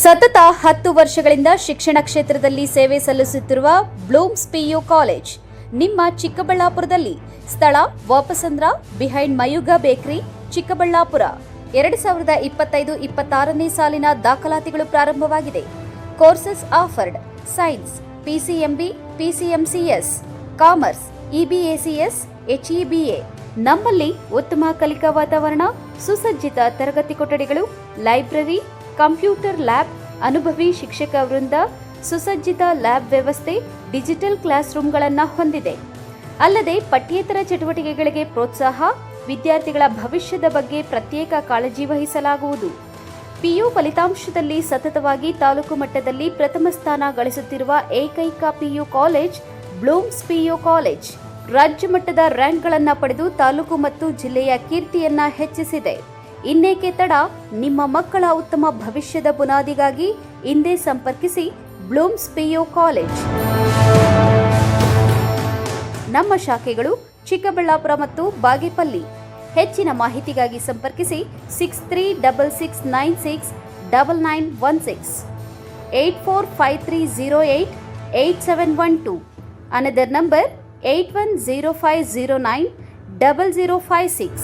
ಸತತ 10 ವರ್ಷಗಳಿಂದ ಶಿಕ್ಷಣ ಕ್ಷೇತ್ರದಲ್ಲಿ ಸೇವೆ ಸಲ್ಲಿಸುತ್ತಿರುವ ಬ್ಲೂಮ್ಸ್ ಪಿಯು ಕಾಲೇಜ್ ನಿಮ್ಮ ಚಿಕ್ಕಬಳ್ಳಾಪುರದಲ್ಲಿ. ಸ್ಥಳ ವಾಪಸಂದ್ರ ಬಿಹೈಂಡ್ ಮಯೂಗ ಬೇಕರಿ, ಚಿಕ್ಕಬಳ್ಳಾಪುರ. 2025-26ನೇ ಸಾಲಿನ ದಾಖಲಾತಿಗಳು ಪ್ರಾರಂಭವಾಗಿದೆ. Courses offered: science, PCMB, PCMCS, commerce, EBACS, HEBA. ನಮ್ಮಲ್ಲಿ ಉತ್ತಮ ಕಲಿಕಾ ವಾತಾವರಣ, ಸುಸಜ್ಜಿತ ತರಗತಿ ಕೊಠಡಿಗಳು, ಲೈಬ್ರರಿ, ಕಂಪ್ಯೂಟರ್ ಲ್ಯಾಬ್, ಅನುಭವಿ ಶಿಕ್ಷಕ ವೃಂದ, ಸುಸಜ್ಜಿತ ಲ್ಯಾಬ್ ವ್ಯವಸ್ಥೆ, ಡಿಜಿಟಲ್ ಕ್ಲಾಸ್ ರೂಮ್ಗಳನ್ನು ಹೊಂದಿದೆ. ಅಲ್ಲದೆ ಪಠ್ಯೇತರ ಚಟುವಟಿಕೆಗಳಿಗೆ ಪ್ರೋತ್ಸಾಹ, ವಿದ್ಯಾರ್ಥಿಗಳ ಭವಿಷ್ಯದ ಬಗ್ಗೆ ಪ್ರತ್ಯೇಕ ಕಾಳಜಿ ವಹಿಸಲಾಗುವುದು. PU ಫಲಿತಾಂಶದಲ್ಲಿ ಸತತವಾಗಿ ತಾಲೂಕು ಮಟ್ಟದಲ್ಲಿ ಪ್ರಥಮ ಸ್ಥಾನ ಗಳಿಸುತ್ತಿರುವ ಏಕೈಕ PU college Bloom's PU college. ರಾಜ್ಯ ಮಟ್ಟದ ರ್ಯಾಂಕ್ಗಳನ್ನು ಪಡೆದು ತಾಲೂಕು ಮತ್ತು ಜಿಲ್ಲೆಯ ಕೀರ್ತಿಯನ್ನ ಹೆಚ್ಚಿಸಿದೆ. ಇನ್ನೇಕೆ ತಡ? ನಿಮ್ಮ ಮಕ್ಕಳ ಉತ್ತಮ ಭವಿಷ್ಯದ ಬುನಾದಿಗಾಗಿ ಇಂದೇ ಸಂಪರ್ಕಿಸಿ ಬ್ಲೂಮ್ಸ್ PU ಕಾಲೇಜ್. ನಮ್ಮ ಶಾಖೆಗಳು ಚಿಕ್ಕಬಳ್ಳಾಪುರ ಮತ್ತು ಬಾಗೇಪಲ್ಲಿ. ಹೆಚ್ಚಿನ ಮಾಹಿತಿಗಾಗಿ ಸಂಪರ್ಕಿಸಿ 6366969916, 8453088712. Another number 8105090056.